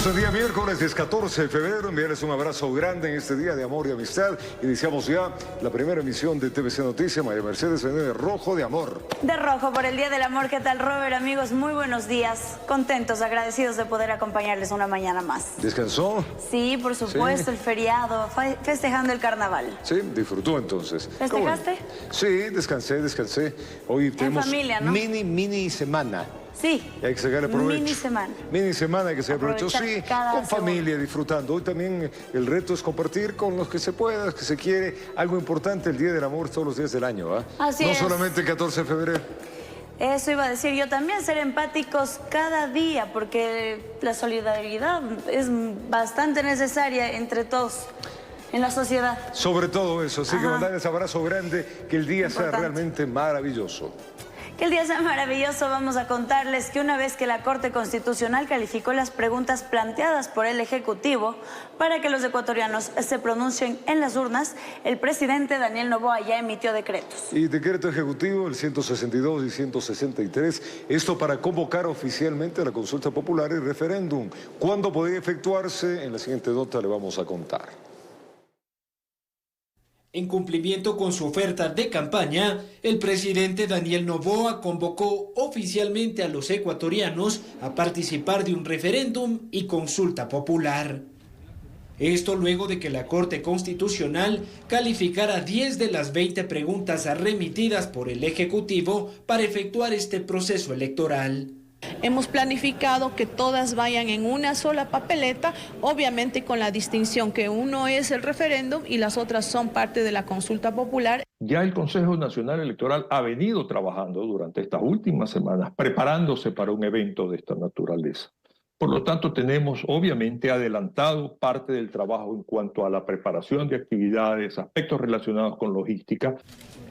el día miércoles, es 14 de febrero. Enviarles un abrazo grande en este día de amor y amistad. Iniciamos ya la primera emisión de TVC Noticias. María Mercedes viene de rojo de amor. De rojo por el Día del Amor. ¿Qué tal, Robert? Amigos, muy buenos días. Contentos, agradecidos de poder acompañarles una mañana más. ¿Descansó? Sí, por supuesto, sí. El feriado, festejando el carnaval. Sí, disfrutó entonces. ¿Festejaste? Sí, descansé. Hoy tenemos familia, ¿no? mini semana. Sí, hay que sacarle provecho. Mini semana Hay que sacarle provecho, sí, con familia, disfrutando. Hoy también el reto es compartir con los que se pueda, los que se quiere. Algo importante, el Día del Amor, todos los días del año, ¿eh? Así no es. solamente el 14 de febrero. Eso iba a decir yo también, ser empáticos cada día, porque la solidaridad es bastante necesaria entre todos en la sociedad. Sobre todo eso, así que mandarles abrazo grande, que el día sea realmente maravilloso. Que el día sea maravilloso. Vamos a contarles que una vez que la Corte Constitucional calificó las preguntas planteadas por el Ejecutivo para que los ecuatorianos se pronuncien en las urnas, el presidente Daniel Noboa ya emitió decretos. Y decreto ejecutivo, el 162 y 163, esto para convocar oficialmente a la consulta popular y referéndum. ¿Cuándo podría efectuarse? En la siguiente nota le vamos a contar. En cumplimiento con su oferta de campaña, el presidente Daniel Noboa convocó oficialmente a los ecuatorianos a participar de un referéndum y consulta popular. Esto luego de que la Corte Constitucional calificara 10 de las 20 preguntas remitidas por el Ejecutivo para efectuar este proceso electoral. Hemos planificado que todas vayan en una sola papeleta, obviamente con la distinción que uno es el referéndum y las otras son parte de la consulta popular. Ya el Consejo Nacional Electoral ha venido trabajando durante estas últimas semanas, preparándose para un evento de esta naturaleza. Por lo tanto, tenemos obviamente adelantado parte del trabajo en cuanto a la preparación de actividades, aspectos relacionados con logística.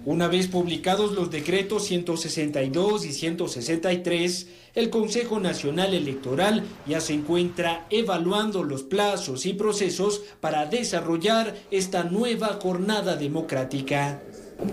Una vez publicados los decretos 162 y 163, el Consejo Nacional Electoral ya se encuentra evaluando los plazos y procesos para desarrollar esta nueva jornada democrática.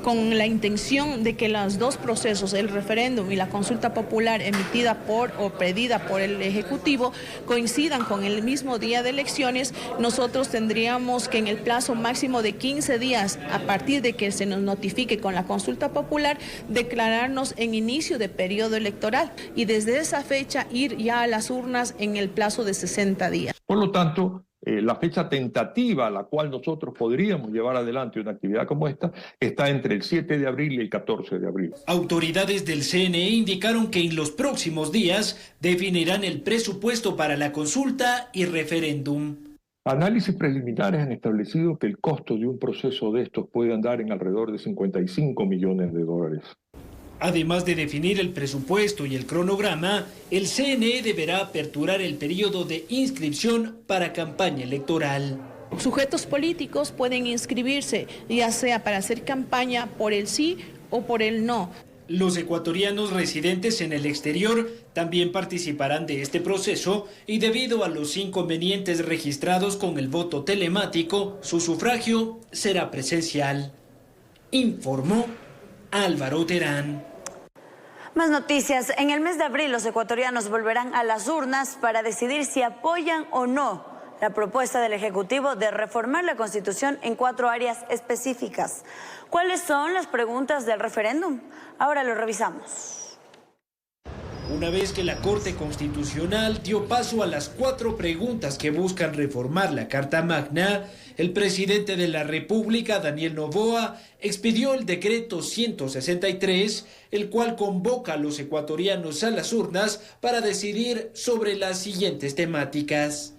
Con la intención de que los dos procesos, el referéndum y la consulta popular emitida o pedida por el Ejecutivo, coincidan con el mismo día de elecciones, nosotros tendríamos que en el plazo máximo de 15 días, a partir de que se nos notifique con la consulta popular, declararnos en inicio de periodo electoral y desde esa fecha ir ya a las urnas en el plazo de 60 días. Por lo tanto, la fecha tentativa a la cual nosotros podríamos llevar adelante una actividad como esta está entre el 7 de abril y el 14 de abril. Autoridades del CNE indicaron que en los próximos días definirán el presupuesto para la consulta y referéndum. Análisis preliminares han establecido que el costo de un proceso de estos puede andar en alrededor de 55 millones de dólares. Además de definir el presupuesto y el cronograma, el CNE deberá aperturar el periodo de inscripción para campaña electoral. Sujetos políticos pueden inscribirse, ya sea para hacer campaña por el sí o por el no. Los ecuatorianos residentes en el exterior también participarán de este proceso y debido a los inconvenientes registrados con el voto telemático, su sufragio será presencial. Informó Álvaro Terán. Más noticias. En el mes de abril los ecuatorianos volverán a las urnas para decidir si apoyan o no la propuesta del Ejecutivo de reformar la Constitución en 4 áreas específicas. ¿Cuáles son las preguntas del referéndum? Ahora lo revisamos. Una vez que la Corte Constitucional dio paso a las 4 preguntas que buscan reformar la Carta Magna, el presidente de la República, Daniel Noboa, expidió el decreto 163, el cual convoca a los ecuatorianos a las urnas para decidir sobre las siguientes temáticas.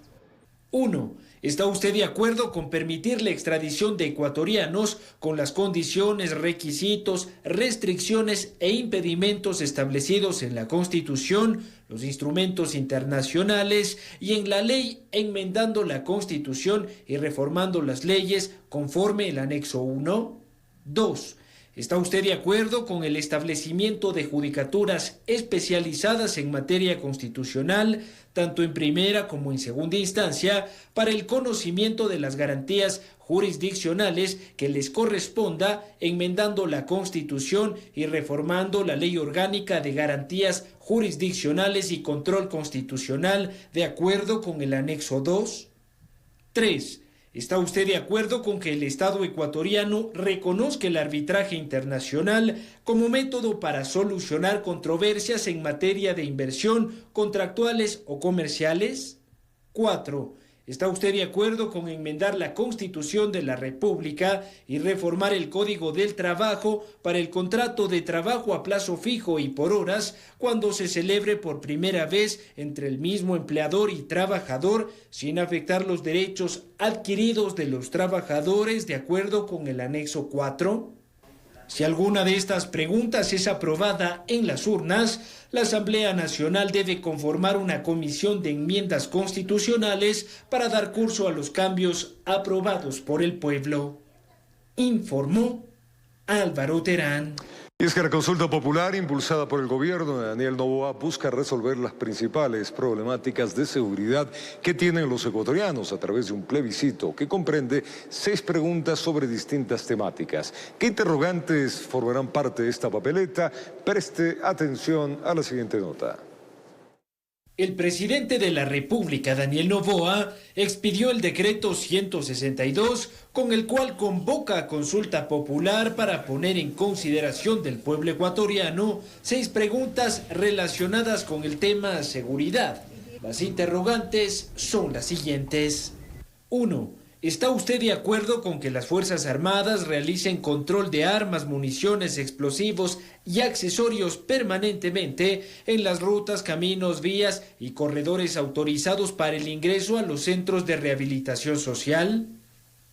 1. ¿Está usted de acuerdo con permitir la extradición de ecuatorianos con las condiciones, requisitos, restricciones e impedimentos establecidos en la Constitución, los instrumentos internacionales y en la ley, enmendando la Constitución y reformando las leyes conforme el anexo 1? 2. ¿Está usted de acuerdo con el establecimiento de judicaturas especializadas en materia constitucional, tanto en primera como en segunda instancia, para el conocimiento de las garantías jurisdiccionales que les corresponda, enmendando la Constitución y reformando la Ley Orgánica de Garantías Jurisdiccionales y Control Constitucional de acuerdo con el anexo 2. 3. ¿Está usted de acuerdo con que el Estado ecuatoriano reconozca el arbitraje internacional como método para solucionar controversias en materia de inversión, contractuales o comerciales? 4. ¿Está usted de acuerdo con enmendar la Constitución de la República y reformar el Código del Trabajo para el contrato de trabajo a plazo fijo y por horas cuando se celebre por primera vez entre el mismo empleador y trabajador sin afectar los derechos adquiridos de los trabajadores de acuerdo con el anexo 4? Si alguna de estas preguntas es aprobada en las urnas, la Asamblea Nacional debe conformar una comisión de enmiendas constitucionales para dar curso a los cambios aprobados por el pueblo. Informó Álvaro Terán. Y es que la consulta popular impulsada por el gobierno de Daniel Noboa busca resolver las principales problemáticas de seguridad que tienen los ecuatorianos a través de un plebiscito que comprende 6 preguntas sobre distintas temáticas. ¿Qué interrogantes formarán parte de esta papeleta? Preste atención a la siguiente nota. El presidente de la República, Daniel Noboa, expidió el decreto 162 con el cual convoca a consulta popular para poner en consideración del pueblo ecuatoriano 6 preguntas relacionadas con el tema seguridad. Las interrogantes son las siguientes. 1. ¿Está usted de acuerdo con que las Fuerzas Armadas realicen control de armas, municiones, explosivos y accesorios permanentemente en las rutas, caminos, vías y corredores autorizados para el ingreso a los centros de rehabilitación social?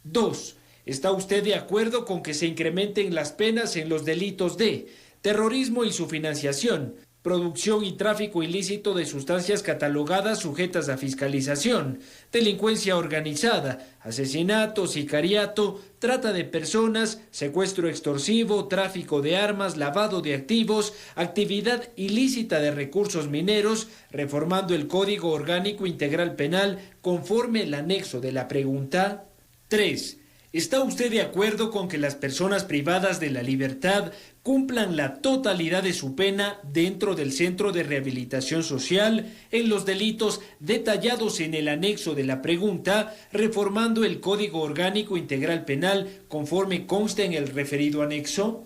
2. ¿Está usted de acuerdo con que se incrementen las penas en los delitos de terrorismo y su financiación, producción y tráfico ilícito de sustancias catalogadas sujetas a fiscalización, delincuencia organizada, asesinato, sicariato, trata de personas, secuestro extorsivo, tráfico de armas, lavado de activos, actividad ilícita de recursos mineros, reformando el Código Orgánico Integral Penal conforme el anexo de la pregunta? 3. ¿Está usted de acuerdo con que las personas privadas de la libertad cumplan la totalidad de su pena dentro del centro de rehabilitación social en los delitos detallados en el anexo de la pregunta, reformando el Código Orgánico Integral Penal conforme consta en el referido anexo?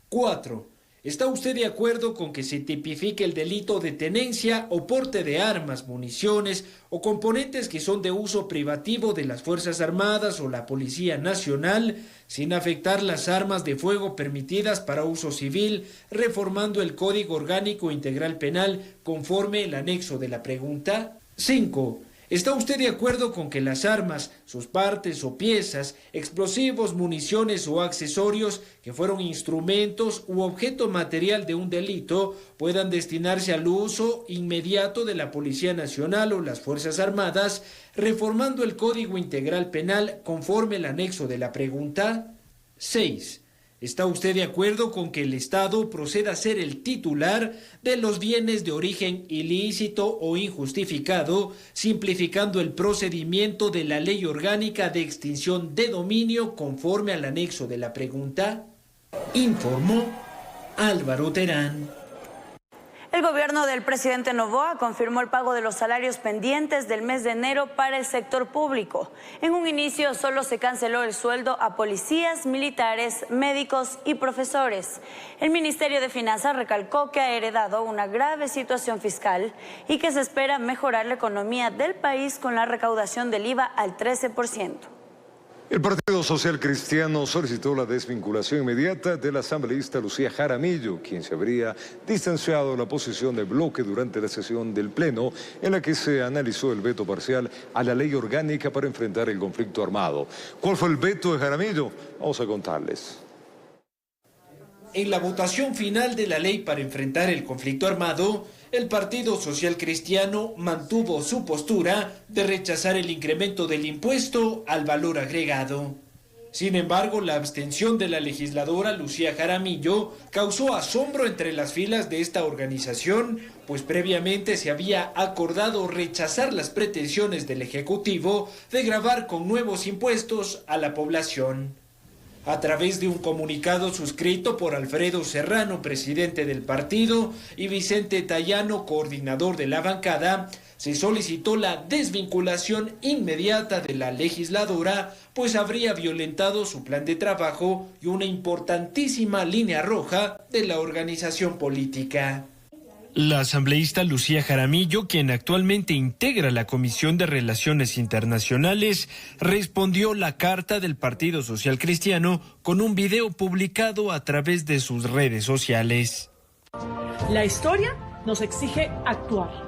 4. ¿Está usted de acuerdo con que se tipifique el delito de tenencia o porte de armas, municiones o componentes que son de uso privativo de las Fuerzas Armadas o la Policía Nacional, sin afectar las armas de fuego permitidas para uso civil, reformando el Código Orgánico Integral Penal conforme el anexo de la pregunta? 5. ¿Está usted de acuerdo con que las armas, sus partes o piezas, explosivos, municiones o accesorios que fueron instrumentos u objeto material de un delito puedan destinarse al uso inmediato de la Policía Nacional o las Fuerzas Armadas, reformando el Código Integral Penal conforme el anexo de la pregunta? 6. ¿Está usted de acuerdo con que el Estado proceda a ser el titular de los bienes de origen ilícito o injustificado, simplificando el procedimiento de la Ley Orgánica de Extinción de Dominio conforme al anexo de la pregunta? Informó Álvaro Terán. El gobierno del presidente Noboa confirmó el pago de los salarios pendientes del mes de enero para el sector público. En un inicio solo se canceló el sueldo a policías, militares, médicos y profesores. El Ministerio de Finanzas recalcó que ha heredado una grave situación fiscal y que se espera mejorar la economía del país con la recaudación del IVA al 13%. El Partido Social Cristiano solicitó la desvinculación inmediata del asambleísta Lucía Jaramillo, quien se habría distanciado de la posición de bloque durante la sesión del Pleno, en la que se analizó el veto parcial a la ley orgánica para enfrentar el conflicto armado. ¿Cuál fue el veto de Jaramillo? Vamos a contarles. En la votación final de la ley para enfrentar el conflicto armado, el Partido Social Cristiano mantuvo su postura de rechazar el incremento del impuesto al valor agregado. Sin embargo, la abstención de la legisladora Lucía Jaramillo causó asombro entre las filas de esta organización, pues previamente se había acordado rechazar las pretensiones del Ejecutivo de gravar con nuevos impuestos a la población. A través de un comunicado suscrito por Alfredo Serrano, presidente del partido, y Vicente Tayano, coordinador de la bancada, se solicitó la desvinculación inmediata de la legisladora, pues habría violentado su plan de trabajo y una importantísima línea roja de la organización política. La asambleísta Lucía Jaramillo, quien actualmente integra la Comisión de Relaciones Internacionales, respondió la carta del Partido Social Cristiano con un video publicado a través de sus redes sociales. La historia nos exige actuar.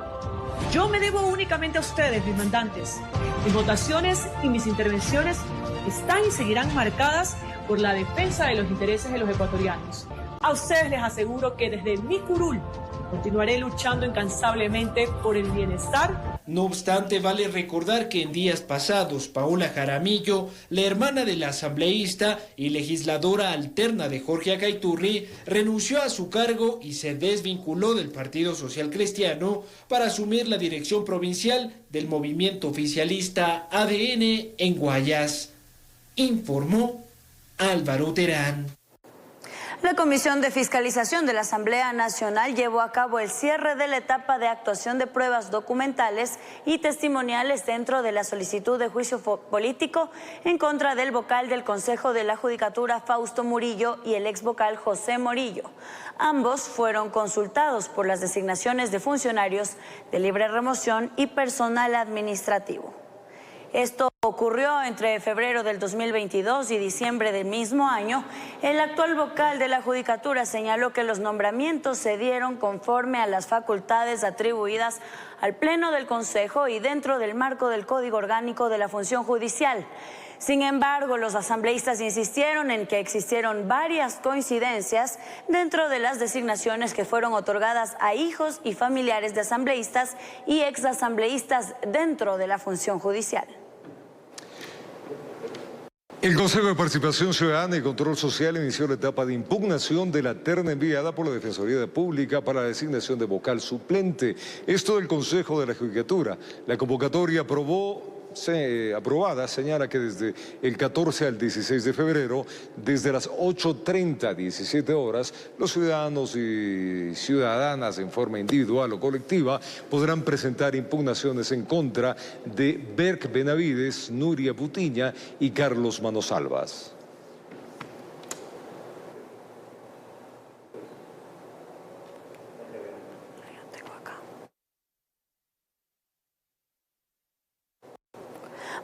Yo me debo únicamente a ustedes, mis mandantes. Mis votaciones y mis intervenciones están y seguirán marcadas por la defensa de los intereses de los ecuatorianos. A ustedes les aseguro que desde mi curul continuaré luchando incansablemente por el bienestar. No obstante, vale recordar que en días pasados, Paola Jaramillo, la hermana de la asambleísta y legisladora alterna de Jorge Acaiturri, renunció a su cargo y se desvinculó del Partido Social Cristiano para asumir la dirección provincial del movimiento oficialista ADN en Guayas. Informó Álvaro Terán. La Comisión de Fiscalización de la Asamblea Nacional llevó a cabo el cierre de la etapa de actuación de pruebas documentales y testimoniales dentro de la solicitud de juicio político en contra del vocal del Consejo de la Judicatura, Fausto Murillo, y el ex vocal José Morillo. Ambos fueron consultados por las designaciones de funcionarios de libre remoción y personal administrativo. Esto ocurrió entre febrero del 2022 y diciembre del mismo año. El actual vocal de la Judicatura señaló que los nombramientos se dieron conforme a las facultades atribuidas al Pleno del Consejo y dentro del marco del Código Orgánico de la Función Judicial. Sin embargo, los asambleístas insistieron en que existieron varias coincidencias dentro de las designaciones que fueron otorgadas a hijos y familiares de asambleístas y exasambleístas dentro de la función judicial. El Consejo de Participación Ciudadana y Control Social inició la etapa de impugnación de la terna enviada por la Defensoría Pública para la designación de vocal suplente. Esto del Consejo de la Judicatura. La convocatoria aprobada señala que desde el 14 al 16 de febrero, desde las 8:30 a 17 horas, los ciudadanos y ciudadanas en forma individual o colectiva podrán presentar impugnaciones en contra de Berk Benavides, Nuria Putiña y Carlos Manosalvas.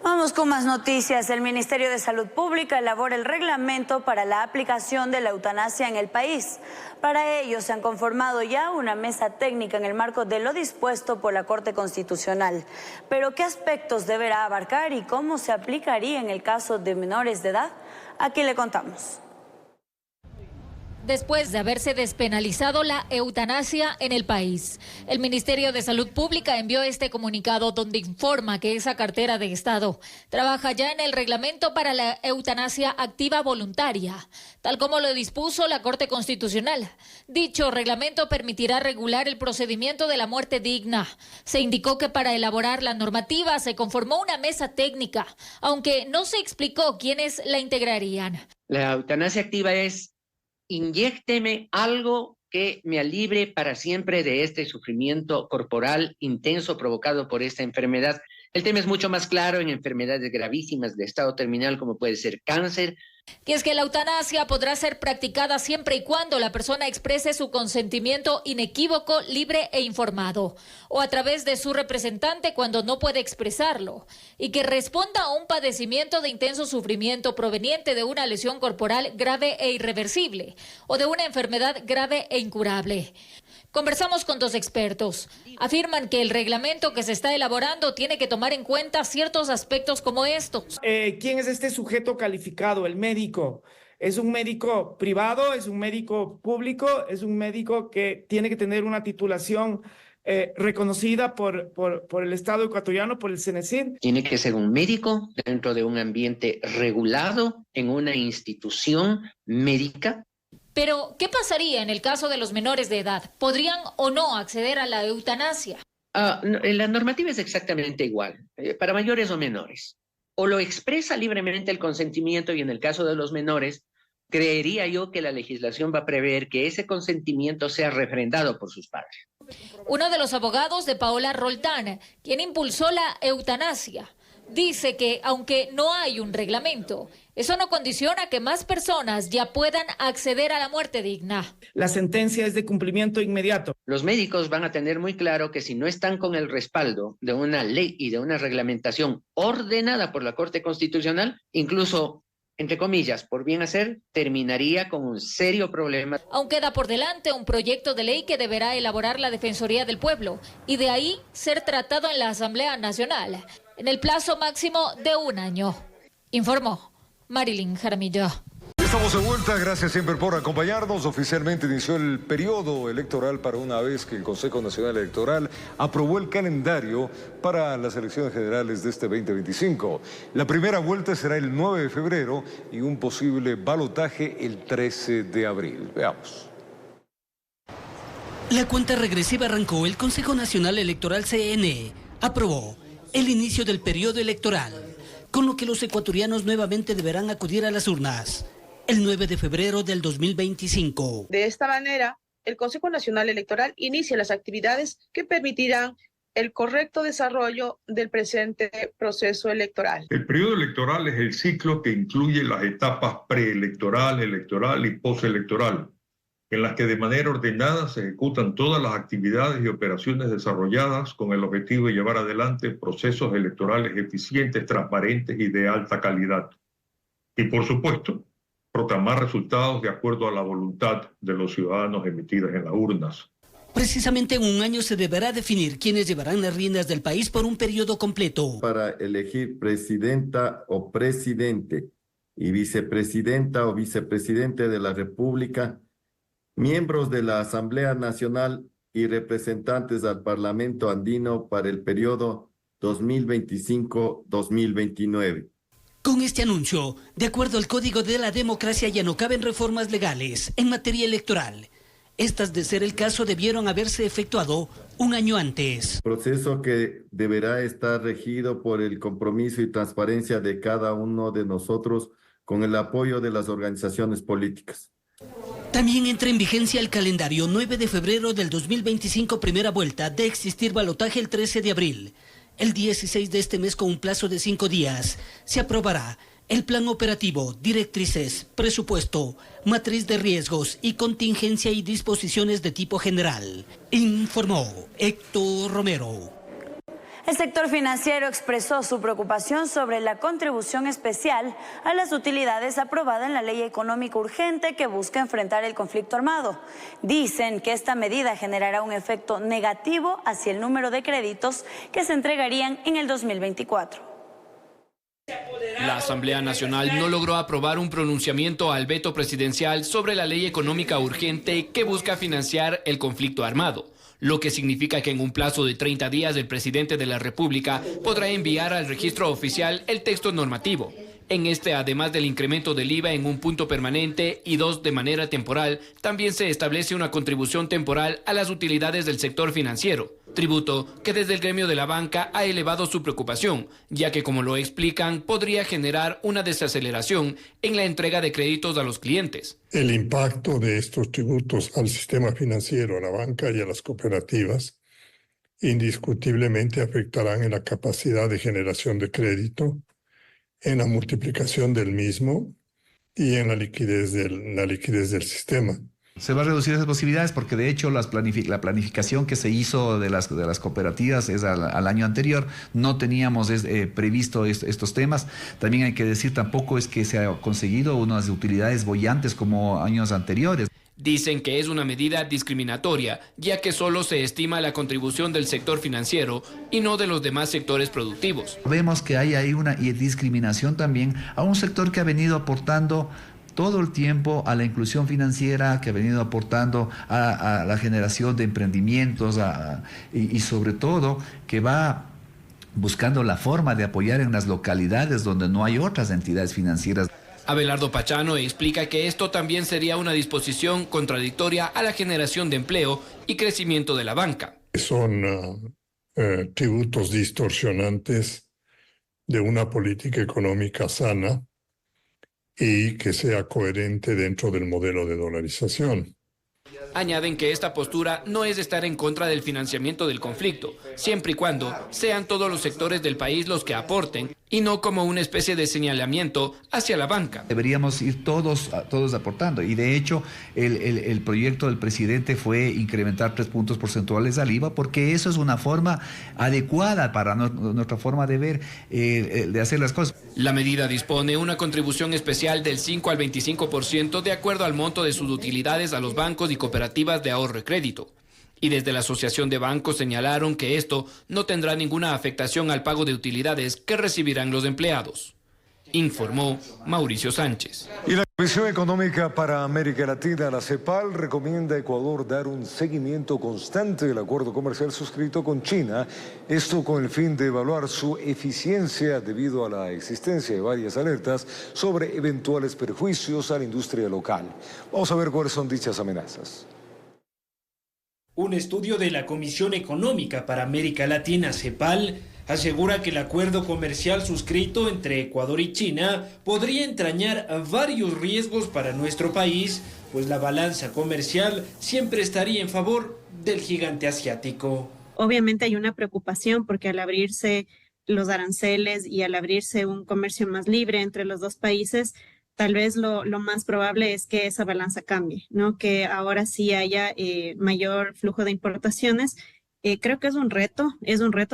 Vamos con más noticias. El Ministerio de Salud Pública elabora el reglamento para la aplicación de la eutanasia en el país. Para ello se han conformado ya una mesa técnica en el marco de lo dispuesto por la Corte Constitucional. Pero ¿qué aspectos deberá abarcar y cómo se aplicaría en el caso de menores de edad? Aquí le contamos. Después de haberse despenalizado la eutanasia en el país, el Ministerio de Salud Pública envió este comunicado donde informa que esa cartera de Estado trabaja ya en el reglamento para la eutanasia activa voluntaria, tal como lo dispuso la Corte Constitucional. Dicho reglamento permitirá regular el procedimiento de la muerte digna. Se indicó que para elaborar la normativa se conformó una mesa técnica, aunque no se explicó quiénes la integrarían. La eutanasia activa es: inyécteme algo que me alivie para siempre de este sufrimiento corporal intenso provocado por esta enfermedad. El tema es mucho más claro en enfermedades gravísimas de estado terminal, como puede ser cáncer. Y es que la eutanasia podrá ser practicada siempre y cuando la persona exprese su consentimiento inequívoco, libre e informado, o a través de su representante cuando no puede expresarlo, y que responda a un padecimiento de intenso sufrimiento proveniente de una lesión corporal grave e irreversible, o de una enfermedad grave e incurable. Conversamos con dos expertos. Afirman que el reglamento que se está elaborando tiene que tomar en cuenta ciertos aspectos como estos. ¿Quién es este sujeto calificado? El médico. ¿Es un médico privado? ¿Es un médico público? ¿Es un médico que tiene que tener una titulación reconocida por el Estado ecuatoriano, por el CENESID. Tiene que ser un médico dentro de un ambiente regulado en una institución médica. Pero, ¿qué pasaría en el caso de los menores de edad? ¿Podrían o no acceder a la eutanasia? La normativa es exactamente igual, para mayores o menores. O lo expresa libremente el consentimiento y en el caso de los menores, creería yo que la legislación va a prever que ese consentimiento sea refrendado por sus padres. Uno de los abogados de Paola Roldán, quien impulsó la eutanasia, dice que aunque no hay un reglamento, eso no condiciona que más personas ya puedan acceder a la muerte digna. La sentencia es de cumplimiento inmediato. Los médicos van a tener muy claro que si no están con el respaldo de una ley y de una reglamentación ordenada por la Corte Constitucional, incluso, entre comillas, por bien hacer, terminaría con un serio problema. Aún queda por delante un proyecto de ley que deberá elaborar la Defensoría del Pueblo y de ahí ser tratado en la Asamblea Nacional en el plazo máximo de 1 año. Informó Marilyn Jaramillo. Estamos de vuelta, gracias siempre por acompañarnos. Oficialmente inició el periodo electoral para una vez que el Consejo Nacional Electoral aprobó el calendario para las elecciones generales de este 2025. La primera vuelta será el 9 de febrero y un posible balotaje el 13 de abril. Veamos. La cuenta regresiva arrancó. El Consejo Nacional Electoral CNE aprobó el inicio del periodo electoral, con lo que los ecuatorianos nuevamente deberán acudir a las urnas el 9 de febrero del 2025. De esta manera, el Consejo Nacional Electoral inicia las actividades que permitirán el correcto desarrollo del presente proceso electoral. El periodo electoral es el ciclo que incluye las etapas preelectoral, electoral y postelectoral, en las que de manera ordenada se ejecutan todas las actividades y operaciones desarrolladas con el objetivo de llevar adelante procesos electorales eficientes, transparentes y de alta calidad. Y por supuesto, proclamar resultados de acuerdo a la voluntad de los ciudadanos emitidas en las urnas. Precisamente en 1 año se deberá definir quiénes llevarán las riendas del país por un periodo completo. Para elegir presidenta o presidente y vicepresidenta o vicepresidente de la República, miembros de la Asamblea Nacional y representantes al Parlamento Andino para el periodo 2025-2029. Con este anuncio, de acuerdo al Código de la Democracia, ya no caben reformas legales en materia electoral. Estas, de ser el caso, debieron haberse efectuado 1 año antes. Proceso que deberá estar regido por el compromiso y transparencia de cada uno de nosotros con el apoyo de las organizaciones políticas. También entra en vigencia el calendario 9 de febrero del 2025, primera vuelta, de existir balotaje el 13 de abril. El 16 de este mes, con un plazo de 5 días, se aprobará el plan operativo, directrices, presupuesto, matriz de riesgos y contingencia y disposiciones de tipo general. Informó Héctor Romero. El sector financiero expresó su preocupación sobre la contribución especial a las utilidades aprobada en la Ley Económica Urgente que busca enfrentar el conflicto armado. Dicen que esta medida generará un efecto negativo hacia el número de créditos que se entregarían en el 2024. La Asamblea Nacional no logró aprobar un pronunciamiento al veto presidencial sobre la Ley Económica Urgente que busca financiar el conflicto armado, lo que significa que en un plazo de 30 días el presidente de la República podrá enviar al registro oficial el texto normativo. En este, además del incremento del IVA en un punto permanente y 2 de manera temporal, también se establece una contribución temporal a las utilidades del sector financiero, tributo que desde el gremio de la banca ha elevado su preocupación, ya que, como lo explican, podría generar una desaceleración en la entrega de créditos a los clientes. El impacto de estos tributos al sistema financiero, a la banca y a las cooperativas indiscutiblemente afectarán en la capacidad de generación de crédito, en la multiplicación del mismo y en la liquidez del sistema. Se va a reducir esas posibilidades porque de hecho la planificación que se hizo de las cooperativas es al año anterior. No teníamos previsto estos temas. También hay que decir, tampoco es que se ha conseguido unas utilidades bollantes como años anteriores. Dicen que es una medida discriminatoria, ya que solo se estima la contribución del sector financiero y no de los demás sectores productivos. Vemos que hay ahí una discriminación también a un sector que ha venido aportando todo el tiempo a la inclusión financiera, que ha venido aportando a la generación de emprendimientos y sobre todo que va buscando la forma de apoyar en las localidades donde no hay otras entidades financieras. Abelardo Pachano explica que esto también sería una disposición contradictoria a la generación de empleo y crecimiento de la banca. Son tributos distorsionantes de una política económica sana y que sea coherente dentro del modelo de dolarización. Añaden que esta postura no es estar en contra del financiamiento del conflicto, siempre y cuando sean todos los sectores del país los que aporten y no como una especie de señalamiento hacia la banca. Deberíamos ir todos aportando y de hecho el proyecto del presidente fue incrementar 3 puntos porcentuales al IVA porque eso es una forma adecuada para nuestra forma de ver, de hacer las cosas. La medida dispone una contribución especial del 5 al 25% de acuerdo al monto de sus utilidades a los bancos y cooperativas de ahorro y crédito. Y desde la Asociación de Bancos señalaron que esto no tendrá ninguna afectación al pago de utilidades que recibirán los empleados. Informó Mauricio Sánchez. Y la Comisión Económica para América Latina, la CEPAL, recomienda a Ecuador dar un seguimiento constante del acuerdo comercial suscrito con China, esto con el fin de evaluar su eficiencia debido a la existencia de varias alertas sobre eventuales perjuicios a la industria local. Vamos a ver cuáles son dichas amenazas. Un estudio de la Comisión Económica para América Latina, CEPAL, asegura que el acuerdo comercial suscrito entre Ecuador y China podría entrañar varios riesgos para nuestro país, pues la balanza comercial siempre estaría en favor del gigante asiático. Obviamente hay una preocupación porque al abrirse los aranceles y al abrirse un comercio más libre entre los dos países, tal vez lo más probable es que esa balanza cambie, ¿no? Que ahora sí haya mayor flujo de importaciones. Creo que es un reto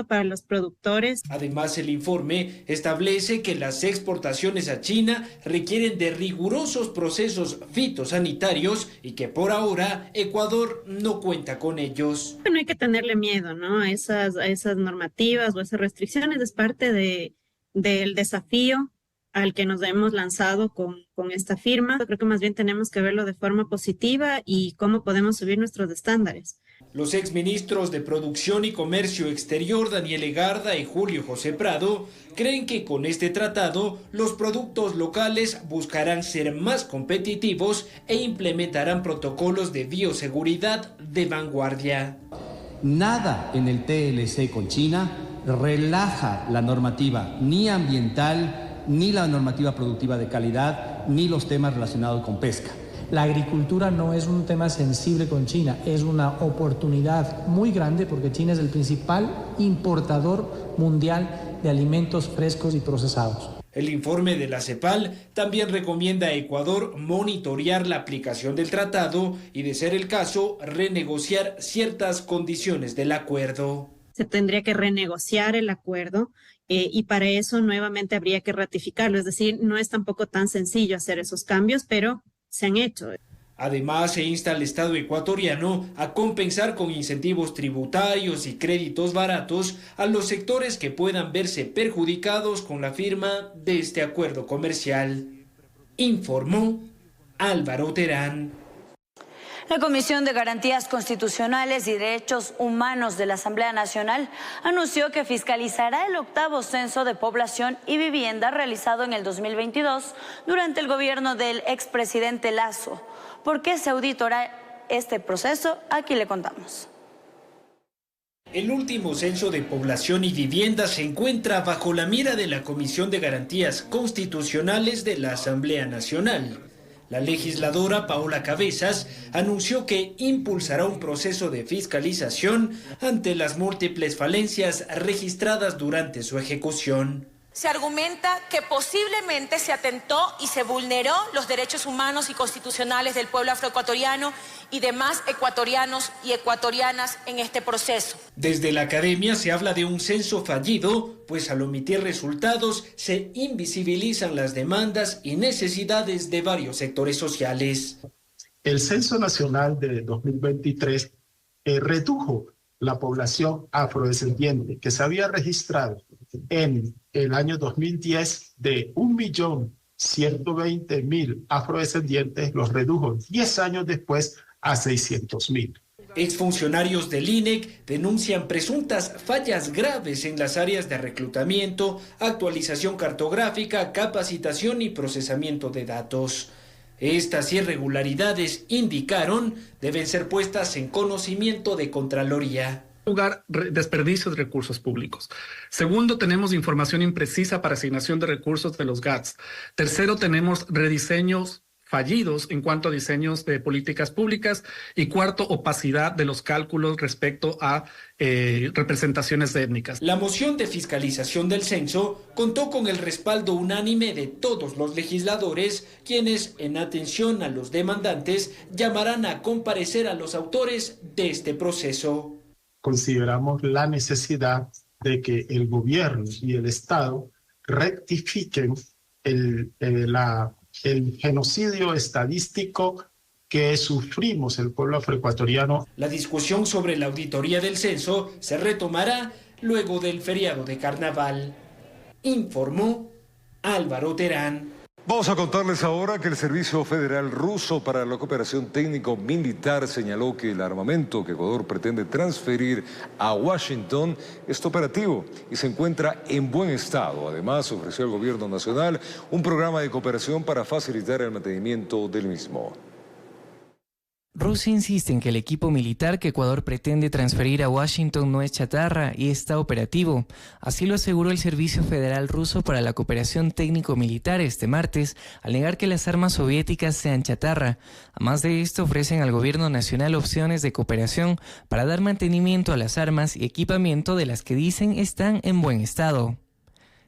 para los productores. Además, el informe establece que las exportaciones a China requieren de rigurosos procesos fitosanitarios y que por ahora Ecuador no cuenta con ellos. No hay que tenerle miedo, ¿no? a esas normativas o esas restricciones, es parte del desafío al que nos hemos lanzado con esta firma. Creo que más bien tenemos que verlo de forma positiva y cómo podemos subir nuestros estándares. Los exministros de Producción y Comercio Exterior, Daniel Egarda y Julio José Prado, creen que con este tratado los productos locales buscarán ser más competitivos e implementarán protocolos de bioseguridad de vanguardia. Nada en el TLC con China relaja la normativa ni ambiental, ni la normativa productiva de calidad, ni los temas relacionados con pesca. La agricultura no es un tema sensible con China, es una oportunidad muy grande porque China es el principal importador mundial de alimentos frescos y procesados. El informe de la CEPAL también recomienda a Ecuador monitorear la aplicación del tratado y, de ser el caso, renegociar ciertas condiciones del acuerdo. Se tendría que renegociar el acuerdo y para eso nuevamente habría que ratificarlo. Es decir, no es tampoco tan sencillo hacer esos cambios, pero se han hecho. Además, se insta al Estado ecuatoriano a compensar con incentivos tributarios y créditos baratos a los sectores que puedan verse perjudicados con la firma de este acuerdo comercial. Informó Álvaro Terán. La Comisión de Garantías Constitucionales y Derechos Humanos de la Asamblea Nacional anunció que fiscalizará el 8º Censo de Población y Vivienda realizado en el 2022 durante el gobierno del expresidente Lasso. ¿Por qué se auditará este proceso? Aquí le contamos. El último censo de población y vivienda se encuentra bajo la mira de la Comisión de Garantías Constitucionales de la Asamblea Nacional. La legisladora Paola Cabezas anunció que impulsará un proceso de fiscalización ante las múltiples falencias registradas durante su ejecución. Se argumenta que posiblemente se atentó y se vulneró los derechos humanos y constitucionales del pueblo afroecuatoriano y demás ecuatorianos y ecuatorianas en este proceso. Desde la academia se habla de un censo fallido, pues al omitir resultados se invisibilizan las demandas y necesidades de varios sectores sociales. El Censo Nacional de 2023 redujo la población afrodescendiente que se había registrado en el año 2010 de 1.100.000 120.000 afrodescendientes, los redujo 10 años después a 600.000. Exfuncionarios del INEC denuncian presuntas fallas graves en las áreas de reclutamiento, actualización cartográfica, capacitación y procesamiento de datos. Estas irregularidades, indicaron, deben ser puestas en conocimiento de Contraloría. Lugar, desperdicio de recursos públicos. Segundo, tenemos información imprecisa para asignación de recursos de los GATS. Tercero, tenemos rediseños fallidos en cuanto a diseños de políticas públicas. Y cuarto, opacidad de los cálculos respecto a representaciones étnicas. La moción de fiscalización del censo contó con el respaldo unánime de todos los legisladores, quienes, en atención a los demandantes, llamarán a comparecer a los autores de este proceso. Consideramos la necesidad de que el gobierno y el Estado rectifiquen el genocidio estadístico que sufrimos el pueblo afroecuatoriano. La discusión sobre la auditoría del censo se retomará luego del feriado de Carnaval, informó Álvaro Terán. Vamos a contarles ahora que el Servicio Federal Ruso para la Cooperación Técnico-Militar señaló que el armamento que Ecuador pretende transferir a Washington está operativo y se encuentra en buen estado. Además, ofreció al gobierno nacional un programa de cooperación para facilitar el mantenimiento del mismo. Rusia insiste en que el equipo militar que Ecuador pretende transferir a Washington no es chatarra y está operativo. Así lo aseguró el Servicio Federal Ruso para la Cooperación Técnico-Militar este martes, al negar que las armas soviéticas sean chatarra. Además de esto, ofrecen al gobierno nacional opciones de cooperación para dar mantenimiento a las armas y equipamiento de las que dicen están en buen estado.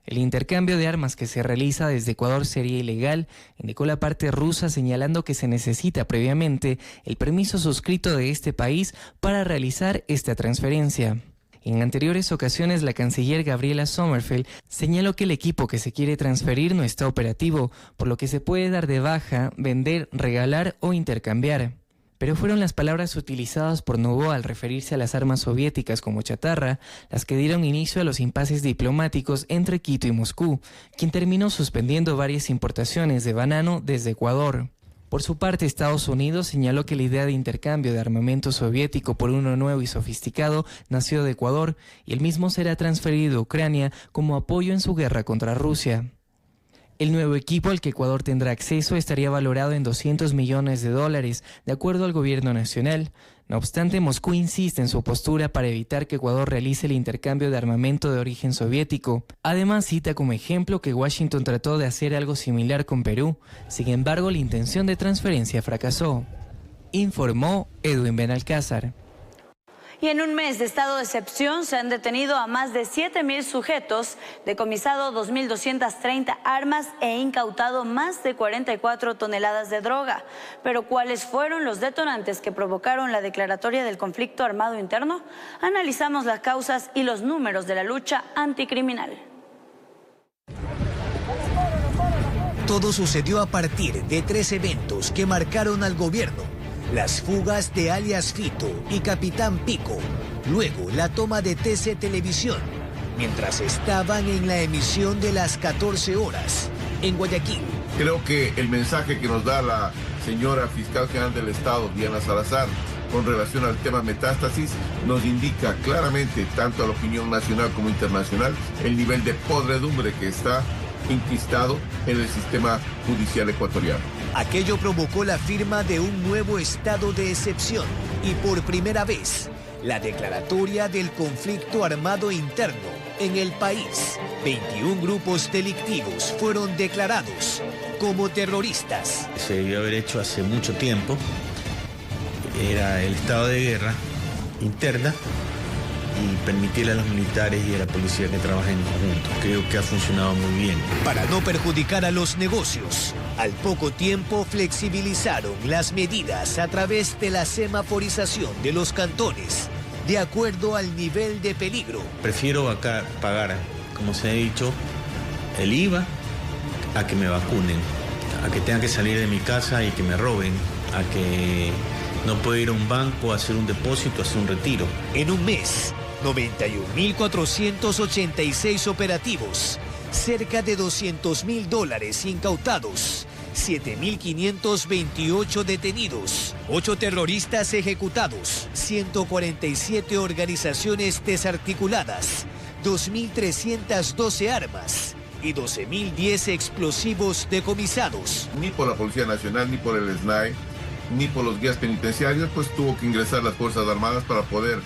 El intercambio de armas que se realiza desde Ecuador sería ilegal, indicó la parte rusa, señalando que se necesita previamente el permiso suscrito de este país para realizar esta transferencia. En anteriores ocasiones, la canciller Gabriela Sommerfeld señaló que el equipo que se quiere transferir no está operativo, por lo que se puede dar de baja, vender, regalar o intercambiar. Pero fueron las palabras utilizadas por Novoa al referirse a las armas soviéticas como chatarra las que dieron inicio a los impases diplomáticos entre Quito y Moscú, quien terminó suspendiendo varias importaciones de banano desde Ecuador. Por su parte, Estados Unidos señaló que la idea de intercambio de armamento soviético por uno nuevo y sofisticado nació de Ecuador y el mismo será transferido a Ucrania como apoyo en su guerra contra Rusia. El nuevo equipo al que Ecuador tendrá acceso estaría valorado en $200 millones, de acuerdo al gobierno nacional. No obstante, Moscú insiste en su postura para evitar que Ecuador realice el intercambio de armamento de origen soviético. Además, cita como ejemplo que Washington trató de hacer algo similar con Perú. Sin embargo, la intención de transferencia fracasó, informó Edwin Benalcázar. Y en un mes de estado de excepción se han detenido a más de 7.000 sujetos, decomisado 2.230 armas e incautado más de 44 toneladas de droga. Pero ¿cuáles fueron los detonantes que provocaron la declaratoria del conflicto armado interno? Analizamos las causas y los números de la lucha anticriminal. Todo sucedió a partir de 3 eventos que marcaron al gobierno. Las fugas de alias Fito y Capitán Pico, luego la toma de TC Televisión, mientras estaban en la emisión de las 14 horas en Guayaquil. Creo que el mensaje que nos da la señora Fiscal General del Estado, Diana Salazar, con relación al tema metástasis, nos indica claramente, tanto a la opinión nacional como internacional, el nivel de podredumbre que está enquistado en el sistema judicial ecuatoriano. Aquello provocó la firma de un nuevo estado de excepción y por primera vez la declaratoria del conflicto armado interno en el país. 21 grupos delictivos fueron declarados como terroristas. Se debió haber hecho hace mucho tiempo. Era el estado de guerra interna y permitirle a los militares y a la policía que trabajen en conjunto. Creo que ha funcionado muy bien. Para no perjudicar a los negocios, al poco tiempo flexibilizaron las medidas a través de la semaforización de los cantones, de acuerdo al nivel de peligro. Prefiero acá pagar, como se ha dicho, el IVA a que me vacunen, a que tenga que salir de mi casa y que me roben, a que no pueda ir a un banco a hacer un depósito, a hacer un retiro. En un mes, 91.486 operativos cerca de $200.000 incautados, 7.528 detenidos, 8 terroristas ejecutados, 147 organizaciones desarticuladas, 2.312 armas y 12.010 explosivos decomisados. Ni por la Policía Nacional, ni por el SNAI, ni por los guías penitenciarios, pues tuvo que ingresar las Fuerzas Armadas para poder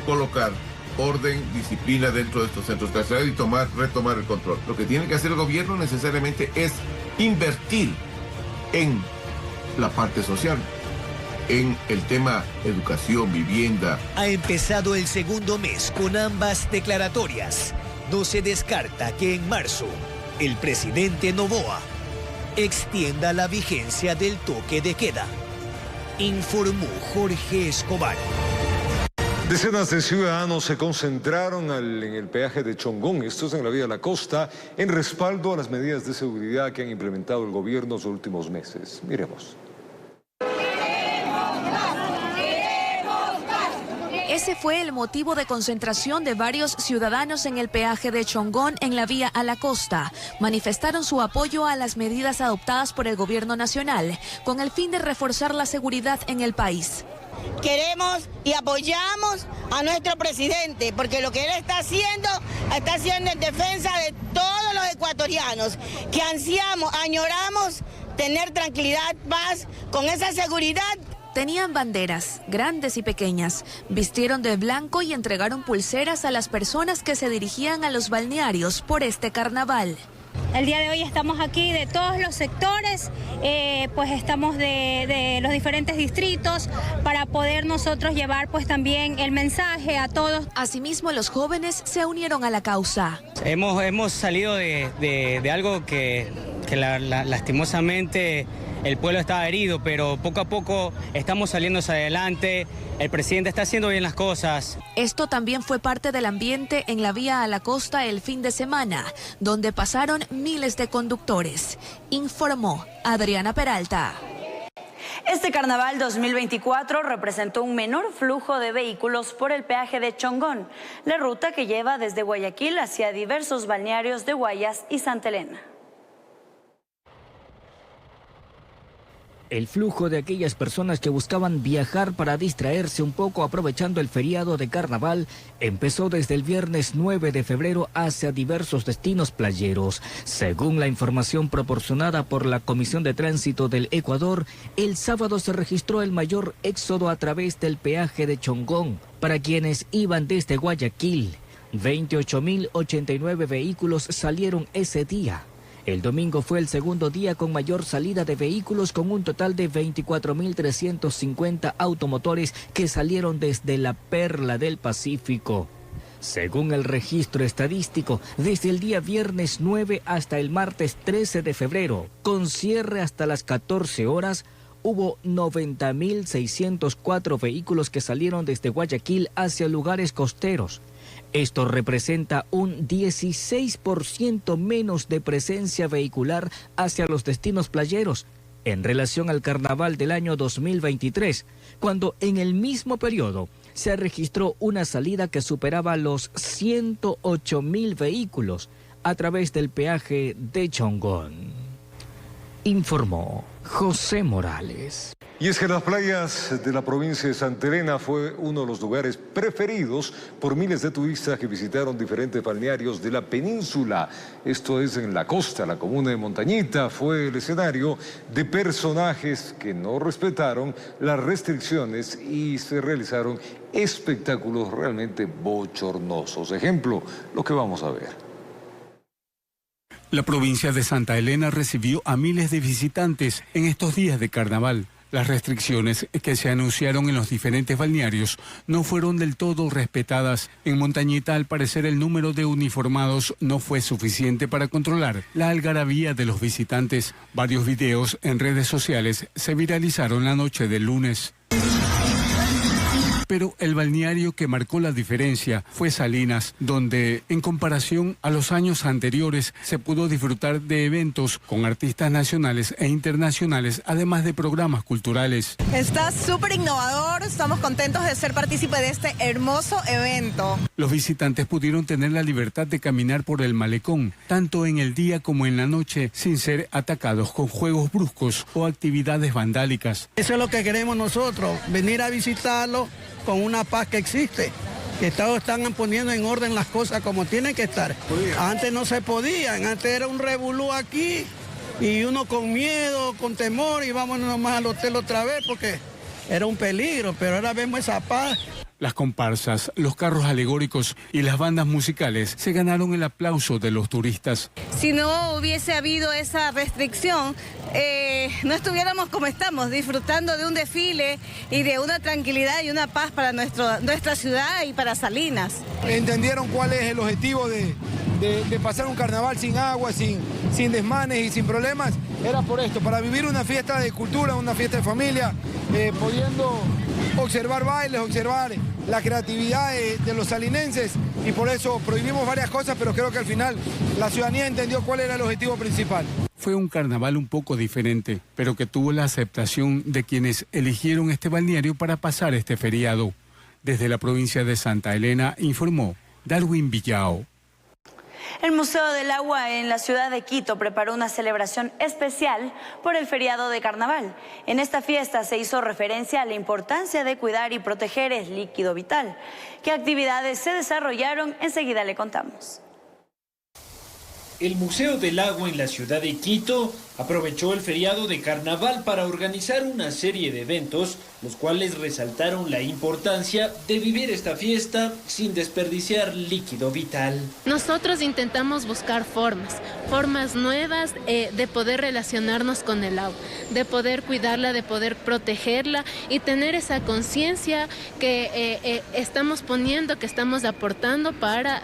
colocar orden, disciplina dentro de estos centros carcelarios y retomar el control. Lo que tiene que hacer el gobierno necesariamente es invertir en la parte social, en el tema educación, vivienda. Ha empezado el segundo mes con ambas declaratorias. No se descarta que en marzo el presidente Noboa extienda la vigencia del toque de queda. Informó Jorge Escobar. Decenas de ciudadanos se concentraron en el peaje de Chongón, esto es en la vía de la costa, en respaldo a las medidas de seguridad que han implementado el gobierno en los últimos meses. Miremos. Ese fue el motivo de concentración de varios ciudadanos en el peaje de Chongón en la vía a la costa. Manifestaron su apoyo a las medidas adoptadas por el gobierno nacional con el fin de reforzar la seguridad en el país. Queremos y apoyamos a nuestro presidente porque lo que él está haciendo en defensa de todos los ecuatorianos que añoramos tener tranquilidad, paz, con esa seguridad. Tenían banderas, grandes y pequeñas, vistieron de blanco y entregaron pulseras a las personas que se dirigían a los balnearios por este carnaval. El día de hoy estamos aquí de todos los sectores, pues estamos de los diferentes distritos para poder nosotros llevar pues también el mensaje a todos. Asimismo, los jóvenes se unieron a la causa. Hemos salido de algo que lastimosamente el pueblo estaba herido, pero poco a poco estamos saliendo hacia adelante. El presidente está haciendo bien las cosas. Esto también fue parte del ambiente en la vía a la costa el fin de semana, donde pasaron miles de conductores. Informó Adriana Peralta. Este carnaval 2024 representó un menor flujo de vehículos por el peaje de Chongón, la ruta que lleva desde Guayaquil hacia diversos balnearios de Guayas y Santa Elena. El flujo de aquellas personas que buscaban viajar para distraerse un poco aprovechando el feriado de carnaval empezó desde el viernes 9 de febrero hacia diversos destinos playeros. Según la información proporcionada por la Comisión de Tránsito del Ecuador, el sábado se registró el mayor éxodo a través del peaje de Chongón para quienes iban desde Guayaquil. 28.089 vehículos salieron ese día. El domingo fue el segundo día con mayor salida de vehículos, con un total de 24.350 automotores que salieron desde la Perla del Pacífico. Según el registro estadístico, desde el día viernes 9 hasta el martes 13 de febrero, con cierre hasta las 14 horas, hubo 90.604 vehículos que salieron desde Guayaquil hacia lugares costeros. Esto representa un 16% menos de presencia vehicular hacia los destinos playeros en relación al carnaval del año 2023, cuando en el mismo periodo se registró una salida que superaba los 108.000 vehículos a través del peaje de Chongón. Informó José Morales. Y es que las playas de la provincia de Santa Elena fue uno de los lugares preferidos por miles de turistas que visitaron diferentes balnearios de la península. Esto es en la costa. La comuna de Montañita fue el escenario de personajes que no respetaron las restricciones y se realizaron espectáculos realmente bochornosos. Ejemplo, lo que vamos a ver. La provincia de Santa Elena recibió a miles de visitantes en estos días de carnaval. Las restricciones que se anunciaron en los diferentes balnearios no fueron del todo respetadas. En Montañita, al parecer, el número de uniformados no fue suficiente para controlar la algarabía de los visitantes. Varios videos en redes sociales se viralizaron la noche del lunes. Pero el balneario que marcó la diferencia fue Salinas, donde en comparación a los años anteriores se pudo disfrutar de eventos con artistas nacionales e internacionales, además de programas culturales. Está súper innovador, estamos contentos de ser partícipe de este hermoso evento. Los visitantes pudieron tener la libertad de caminar por el malecón, tanto en el día como en la noche, sin ser atacados con juegos bruscos o actividades vandálicas. Eso es lo que queremos nosotros, venir a visitarlo con una paz que existe, que todos están poniendo en orden las cosas como tienen que estar. Antes no se podían, antes era un revolú aquí y uno con miedo, con temor y vámonos nomás al hotel otra vez porque era un peligro, pero ahora vemos esa paz. Las comparsas, los carros alegóricos y las bandas musicales se ganaron el aplauso de los turistas. Si no hubiese habido esa restricción, no estuviéramos como estamos, disfrutando de un desfile y de una tranquilidad y una paz para nuestra ciudad y para Salinas. Entendieron cuál es el objetivo de pasar un carnaval sin agua, sin desmanes y sin problemas. Era por esto, para vivir una fiesta de cultura, una fiesta de familia, pudiendo observar bailes, observar la creatividad de los salinenses, y por eso prohibimos varias cosas, pero creo que al final la ciudadanía entendió cuál era el objetivo principal. Fue un carnaval un poco diferente, pero que tuvo la aceptación de quienes eligieron este balneario para pasar este feriado. Desde la provincia de Santa Elena informó Darwin Villao. El Museo del Agua en la ciudad de Quito preparó una celebración especial por el feriado de Carnaval. En esta fiesta se hizo referencia a la importancia de cuidar y proteger el líquido vital. ¿Qué actividades se desarrollaron? Enseguida le contamos. El Museo del Agua en la ciudad de Quito aprovechó el feriado de Carnaval para organizar una serie de eventos, los cuales resaltaron la importancia de vivir esta fiesta sin desperdiciar líquido vital. Nosotros intentamos buscar formas nuevas de poder relacionarnos con el agua, de poder cuidarla, de poder protegerla y tener esa conciencia que estamos poniendo, que estamos aportando para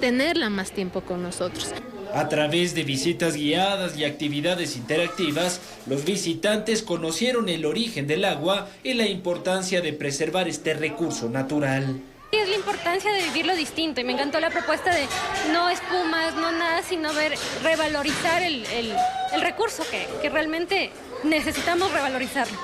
tenerla más tiempo con nosotros. A través de visitas guiadas y actividades interactivas, los visitantes conocieron el origen del agua y la importancia de preservar este recurso natural. Es la importancia de vivirlo distinto y me encantó la propuesta de no espumas, no nada, sino revalorizar el recurso que realmente necesitamos revalorizarlo.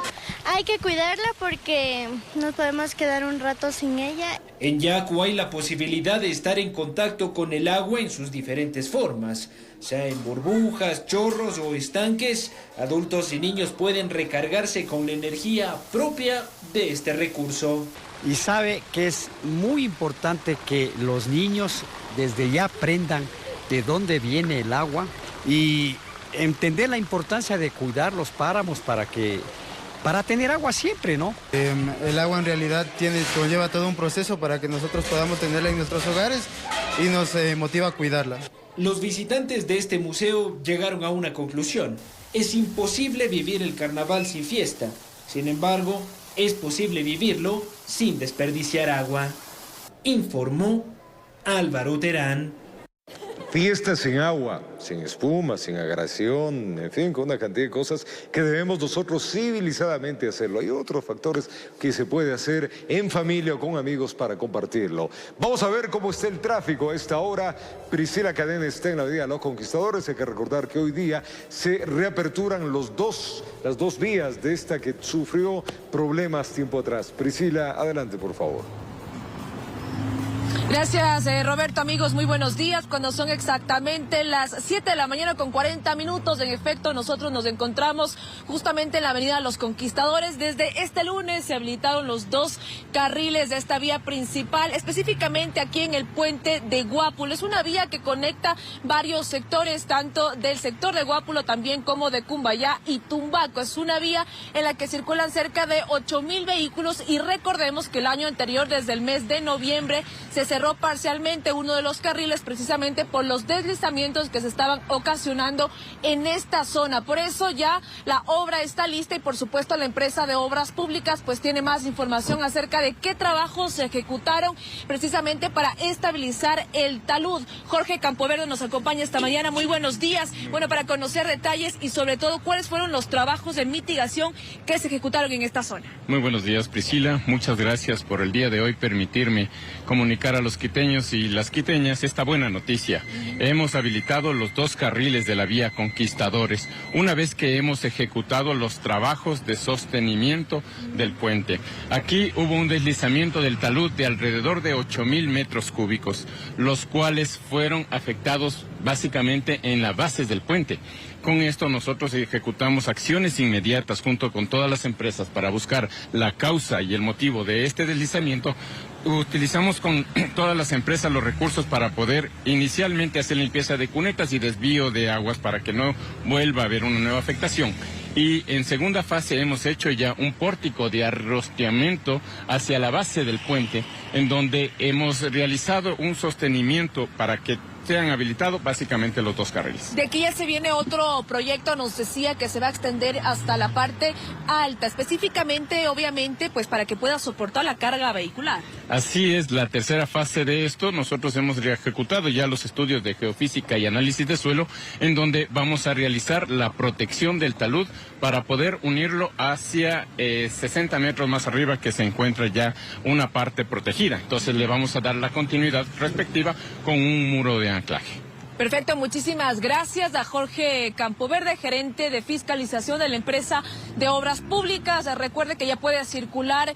Hay que cuidarla porque nos podemos quedar un rato sin ella. En Yacu hay la posibilidad de estar en contacto con el agua en sus diferentes formas, sea en burbujas, chorros o estanques. Adultos y niños pueden recargarse con la energía propia de este recurso. Y sabe que es muy importante que los niños desde ya aprendan de dónde viene el agua y entender la importancia de cuidar los páramos para tener agua siempre, ¿no? El agua en realidad conlleva todo un proceso para que nosotros podamos tenerla en nuestros hogares y nos motiva a cuidarla. Los visitantes de este museo llegaron a una conclusión. Es imposible vivir el carnaval sin fiesta. Sin embargo, es posible vivirlo sin desperdiciar agua. Informó Álvaro Terán. Fiestas sin agua, sin espuma, sin aglomeración, en fin, con una cantidad de cosas que debemos nosotros civilizadamente hacerlo. Hay otros factores que se puede hacer en familia o con amigos para compartirlo. Vamos a ver cómo está el tráfico a esta hora. Priscila Cadena está en la Avenida Los Conquistadores. Hay que recordar que hoy día se reaperturan las dos vías de esta que sufrió problemas tiempo atrás. Priscila, adelante, por favor. Gracias, Roberto. Amigos, muy buenos días. Cuando son exactamente las 7 de la mañana con 40 minutos, en efecto, nosotros nos encontramos justamente en la avenida Los Conquistadores. Desde este lunes se habilitaron los 2 carriles de esta vía principal, específicamente aquí en el puente de Guápulo. Es una vía que conecta varios sectores, tanto del sector de Guápulo también como de Cumbayá y Tumbaco. Es una vía en la que circulan cerca de 8.000 vehículos y recordemos que el año anterior, desde el mes de noviembre, se cerró cerró parcialmente uno de los carriles precisamente por los deslizamientos que se estaban ocasionando en esta zona. Por eso ya la obra está lista y por supuesto la empresa de obras públicas pues tiene más información acerca de qué trabajos se ejecutaron precisamente para estabilizar el talud. Jorge Campoverde nos acompaña esta mañana. Muy buenos días. Bueno, para conocer detalles y sobre todo cuáles fueron los trabajos de mitigación que se ejecutaron en esta zona. Muy buenos días, Priscila. Muchas gracias por el día de hoy permitirme comunicar a los quiteños y las quiteñas esta buena noticia. Hemos habilitado los 2 carriles de la vía Conquistadores, una vez que hemos ejecutado los trabajos de sostenimiento del puente. Aquí hubo un deslizamiento del talud de alrededor de 8.000 metros cúbicos, los cuales fueron afectados básicamente en las bases del puente. Con esto nosotros ejecutamos acciones inmediatas junto con todas las empresas para buscar la causa y el motivo de este deslizamiento. Utilizamos con todas las empresas los recursos para poder inicialmente hacer limpieza de cunetas y desvío de aguas para que no vuelva a haber una nueva afectación. Y en segunda fase hemos hecho ya un pórtico de arrosteamiento hacia la base del puente, en donde hemos realizado un sostenimiento para que sean habilitados básicamente los 2 carriles. De aquí ya se viene otro proyecto, nos decía que se va a extender hasta la parte alta, específicamente, obviamente, pues para que pueda soportar la carga vehicular. Así es, la tercera fase de esto, nosotros hemos ejecutado ya los estudios de geofísica y análisis de suelo, en donde vamos a realizar la protección del talud para poder unirlo hacia 60 metros más arriba, que se encuentra ya una parte protegida. Entonces le vamos a dar la continuidad respectiva con un muro de anclaje. Perfecto, muchísimas gracias a Jorge Campoverde, gerente de fiscalización de la empresa de obras públicas. Recuerde que ya puede circular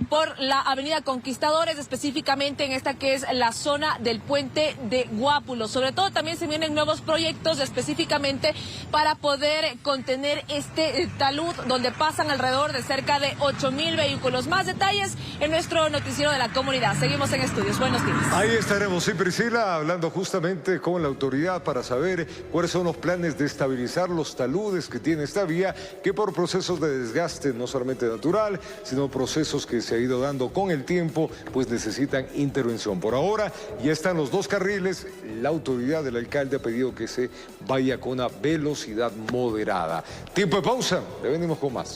por la avenida Conquistadores, específicamente en esta que es la zona del puente de Guápulo. Sobre todo también se vienen nuevos proyectos específicamente para poder contener este talud, donde pasan alrededor de cerca de 8.000 vehículos. Más detalles en nuestro noticiero de la comunidad. Seguimos en estudios. Buenos días. Ahí estaremos, sí, Priscila, hablando justamente con la autoridad para saber cuáles son los planes de estabilizar los taludes que tiene esta vía, que por procesos de desgaste no solamente natural, sino procesos que se ha ido dando con el tiempo, pues necesitan intervención. Por ahora ya están los 2 carriles, la autoridad del alcalde ha pedido que se vaya con una velocidad moderada. Tiempo de pausa, le venimos con más.